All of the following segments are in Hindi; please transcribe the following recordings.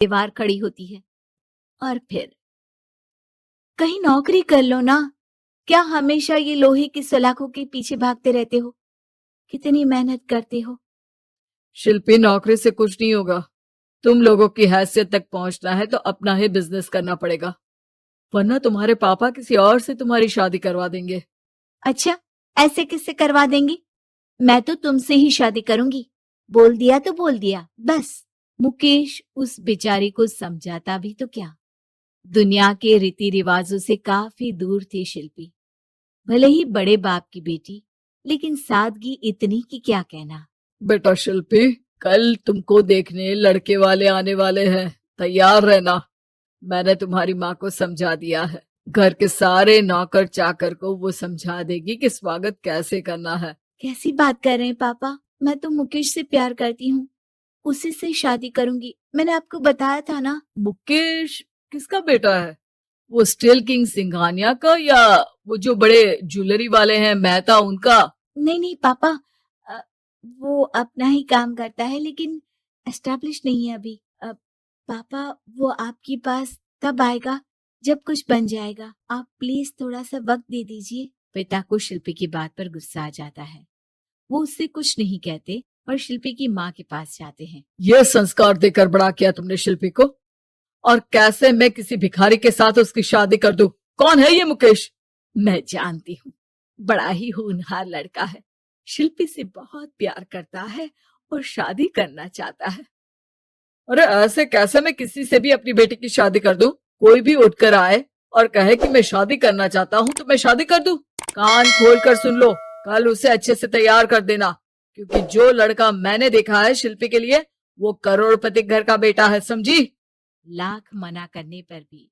दीवार खड़ी होती है। और फिर कहीं नौकरी कर लो ना, क्या हमेशा ये लोहे की सलाखों के पीछे भागते रहते हो? कितनी मेहनत करते हो। शिल्पी, नौकरी से कुछ नहीं होगा। तुम लोगों की हैसियत तक पहुंचना है तो अपना ही बिजनेस करना पड़ेगा, वरना तुम्हारे पापा किसी और से तुम्हारी शादी करवा देंगे। अच्छा, ऐसे किससे करवा देंगी? मैं तो तुमसे ही शादी करूंगी। बोल दिया तो बोल दिया, बस। मुकेश उस बेचारी को समझाता भी तो क्या। दुनिया के रीति रिवाजों से काफी दूर थी शिल्पी। भले ही बड़े बाप की बेटी, लेकिन सादगी इतनी कि क्या कहना। बेटा शिल्पी, कल तुमको देखने लड़के वाले आने वाले हैं, तैयार रहना। मैंने तुम्हारी माँ को समझा दिया है। घर के सारे नौकर चाकर को वो समझा देगी कि स्वागत कैसे करना है। कैसी बात कर रहे हैं पापा? मैं तो मुकेश से प्यार करती हूँ, उसी से शादी करूंगी। मैंने आपको बताया था ना। मुकेश किसका बेटा है? वो स्टील किंग सिंघानिया का, या वो जो बड़े ज्वेलरी वाले हैं मेहता, उनका? नहीं नहीं पापा, अ, वो अपना ही काम करता है, लेकिन एस्टेब्लिश नहीं है अभी। पापा, वो आपके पास तब आएगा जब कुछ बन जाएगा। आप प्लीज थोड़ा सा वक्त दे दीजिए। पिता को शिल्पी की बात पर गुस्सा आ जाता है। वो उससे कुछ नहीं कहते और शिल्पी की माँ के पास जाते हैं। ये संस्कार देकर बड़ा किया तुमने शिल्पी को, और कैसे मैं किसी भिखारी के साथ उसकी शादी कर दूं? कौन है ये मुकेश? मैं जानती हूँ, बड़ा ही होनहार लड़का है। शिल्पी से बहुत प्यार करता है और शादी करना चाहता है। अरे ऐसे कैसे मैं किसी से भी अपनी बेटी की शादी कर दूं? कोई भी उठकर आए और कहे कि मैं शादी करना चाहता हूं तो मैं शादी कर दूं? कान खोल कर सुन लो, कल उसे अच्छे से तैयार कर देना, क्योंकि जो लड़का मैंने देखा है शिल्पी के लिए, वो करोड़पति घर का बेटा है, समझी? लाख मना करने पर भी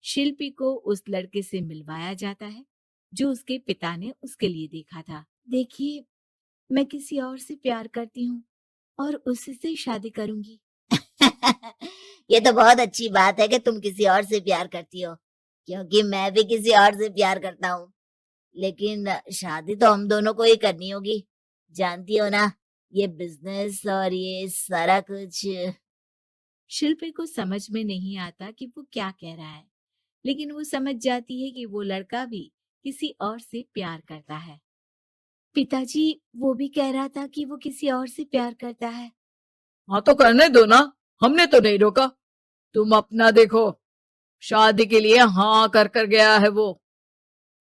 शिल्पी को उस लड़के से मिलवाया जाता है जो उसके पिता ने उसके लिए देखा था। देखिए, मैं किसी और से प्यार करती हूँ और उसी से शादी करूंगी। ये तो बहुत अच्छी बात है कि तुम किसी और से प्यार करती हो, क्योंकि मैं भी किसी और से प्यार करता हूँ। लेकिन शादी तो हम दोनों को ही करनी होगी, जानती हो ना, ये बिजनेस और ये सारा कुछ। शिल्पी को समझ में नहीं आता कि वो क्या कह रहा है, लेकिन वो समझ जाती है कि वो लड़का भी किसी और से प्यार करता है। पिताजी, वो भी कह रहा था कि वो किसी और से प्यार करता है। हाँ तो करने दो ना, हमने तो नहीं रोका। तुम अपना देखो, शादी के लिए हाँ कर गया है वो।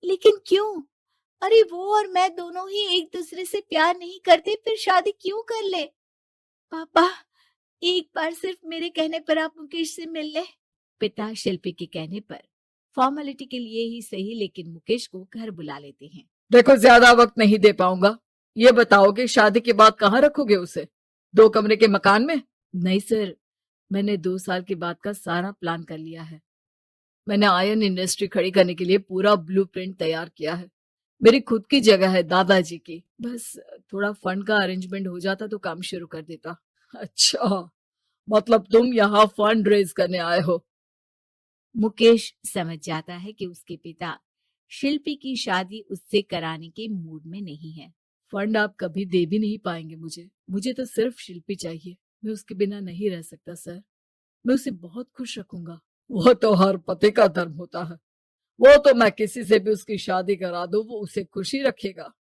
लेकिन क्यों? अरे वो और मैं दोनों ही एक दूसरे से प्यार नहीं करते, फिर शादी क्यों कर ले? पापा, एक बार सिर्फ मेरे कहने पर आप मुकेश से मिल ले। पिता शिल्पी के कहने पर फॉर्मेलिटी के लिए ही सही, लेकिन मुकेश को घर बुला लेते हैं। देखो, ज्यादा वक्त नहीं दे पाऊंगा। ये बताओ कि शादी के बाद कहाँ रखोगे उसे? 2 कमरे के मकान में? नहीं सर, मैंने 2 साल के बाद का सारा प्लान कर लिया है। मैंने आयरन इंडस्ट्री खड़ी करने के लिए पूरा ब्लूप्रिंट तैयार किया है। मेरी खुद की जगह है दादाजी की। बस थोड़ा फंड का अरेंजमेंट हो जाता तो काम शुरू कर देता। अच्छा, मतलब तुम यहाँ फंड रेज करने आए हो? मुकेश समझ जाता है कि उसके पिता शिल्पी की शादी उससे कराने के मूड में नहीं है। फंड आप कभी दे भी नहीं पाएंगे मुझे। मुझे तो सिर्फ शिल्पी चाहिए। मैं उसके बिना नहीं रह सकता सर। मैं उसे बहुत खुश रखूंगा। वो तो हर पति का धर्म होता है। वो तो मैं किसी से भी उसकी शादी करा दूं, वो उसे खुशी रखेगा।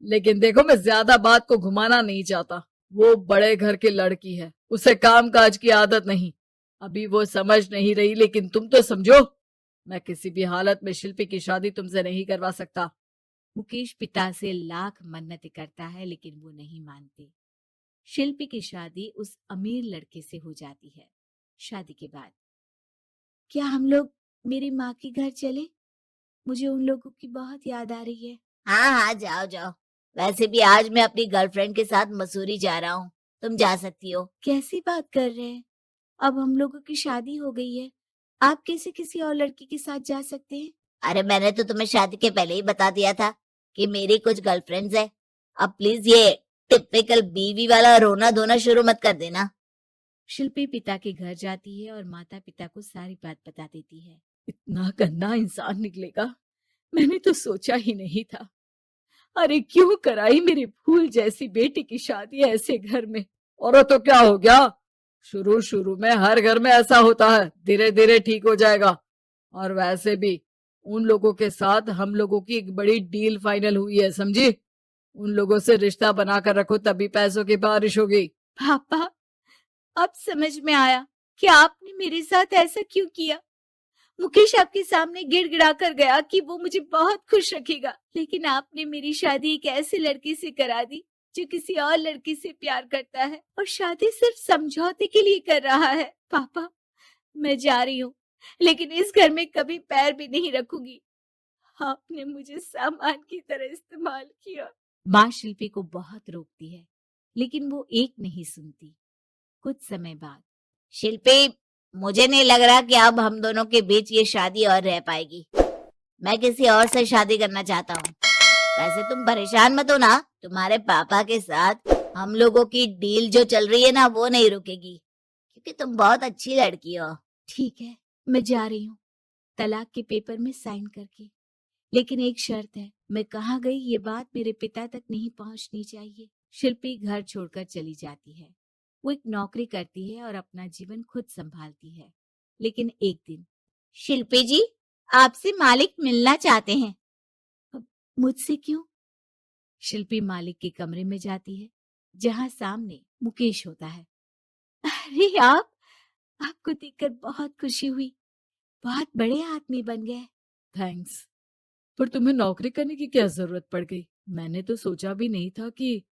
लेकिन देखो, मैं ज्यादा बात को घुमाना नहीं चाहता। वो बड़े घर की लड़की है, उसे काम काज की आदत नहीं। अभी वो समझ नहीं रही, लेकिन तुम तो समझो। मैं किसी भी हालत में शिल्पी की शादी तुमसे नहीं करवा सकता। मुकेश पिता से लाख मन्नतें करता है, लेकिन वो नहीं मानते। शिल्पी की शादी उस अमीर लड़के से हो जाती है। शादी के बाद क्या हम लोग मेरी माँ के घर चले? मुझे उन लोगों की बहुत याद आ रही है। हाँ हाँ, जाओ जाओ। वैसे भी आज मैं अपनी गर्लफ्रेंड के साथ मसूरी जा रहा हूँ, तुम जा सकती हो। कैसी बात कर रहे हैं? अब हम लोगों की शादी हो गई है, आप कैसे किसी और लड़की के साथ जा सकते हैं? अरे मैंने तो तुम्हें शादी के पहले ही बता दिया था कि मेरी कुछ गर्लफ्रेंड्स है। अब प्लीज ये टिपिकल बीवी वाला रोना धोना शुरू मत कर देना। शिल्पी पिता के घर जाती है और माता पिता को सारी बात बता देती है। इतना गंदा इंसान निकलेगा, मैंने तो सोचा ही नहीं था। अरे क्यों कराई मेरी फूल जैसी बेटी की शादी ऐसे घर में? और तो क्या हो गया? शुरू शुरू में हर घर में ऐसा होता है, धीरे धीरे ठीक हो जाएगा। और वैसे भी उन लोगों के साथ हम लोगों की एक बड़ी डील फाइनल हुई है, समझी? उन लोगों से रिश्ता बनाकर रखो, तभी पैसों की बारिश होगी। पापा, अब समझ में आया कि आपने मेरे साथ ऐसा क्यों किया। मुकेश आपके सामने गिड़गिड़ा कर गया कि वो मुझे बहुत खुश रखेगा, लेकिन आपने मेरी शादी एक ऐसे लड़के से करा दी जो किसी और लड़की से प्यार करता है और शादी सिर्फ समझौते के लिए कर रहा है। पापा, मैं जा रही हूँ, लेकिन इस घर में कभी पैर भी नहीं रखूंगी। आपने मुझे सामान की तरह इस्तेमाल किया। माँ शिल्पी को बहुत रोकती है, लेकिन वो एक नहीं सुनती। कुछ समय बाद, शिल्पी, मुझे नहीं लग रहा कि अब हम दोनों के बीच ये शादी और रह पाएगी। मैं किसी और से शादी करना चाहता हूँ। वैसे तुम परेशान मत हो ना, तुम्हारे पापा के साथ हम लोगों की डील जो चल रही है ना, वो नहीं रुकेगी, क्योंकि तुम बहुत अच्छी लड़की हो। ठीक है, मैं जा रही हूँ तलाक के पेपर में साइन करके, लेकिन एक शर्त है, मैं कहाँ गई ये बात मेरे पिता तक नहीं पहुंचनी चाहिए। शिल्पी घर छोड़कर चली जाती है। वो एक नौकरी करती है और अपना जीवन खुद संभालती है। लेकिन एक दिन, शिल्पी जी, आपसे मालिक मिलना चाहते हैं। मुझसे क्यों? शिल्पी मालिक के कमरे में जाती है, जहां सामने मुकेश होता है। अरे आपको देखकर बहुत खुशी हुई, बहुत बड़े आदमी बन गए। थैंक्स, पर तुम्हें नौकरी करने की क्या जरूरत पड़ गई? मैंने तो सोचा भी नहीं था कि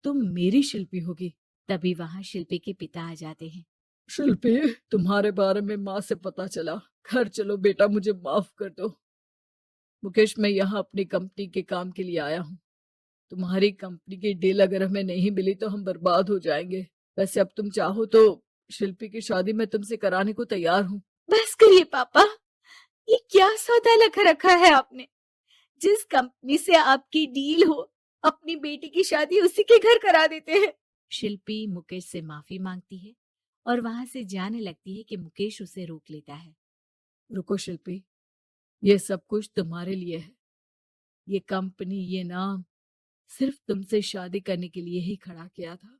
तुम मेरी शिल्पी होगी। तभी वहां शिल्पी के पिता आ जाते हैं। शिल्पी, तुम्हारे बारे में माँ से पता चला। घर चलो बेटा, मुझे माफ कर दो। मुकेश, मैं यहाँ अपनी कंपनी के काम के लिए आया हूँ। तुम्हारी कंपनी की डील अगर हमें नहीं मिली तो हम बर्बाद हो जाएंगे। वैसे अब तुम चाहो तो शिल्पी की शादी मैं तुमसे कराने को तैयार हूँ। बस करिए पापा, ये क्या सौदा लगा रखा है आपने? जिस कंपनी से आपकी डील हो, अपनी बेटी की शादी उसी के घर करा देते हैं। शिल्पी मुकेश से माफी मांगती है और वहां से जाने लगती है कि मुकेश उसे रोक लेता है। रुको शिल्पी, ये सब कुछ तुम्हारे लिए है। ये कंपनी, ये नाम सिर्फ तुमसे शादी करने के लिए ही खड़ा किया था।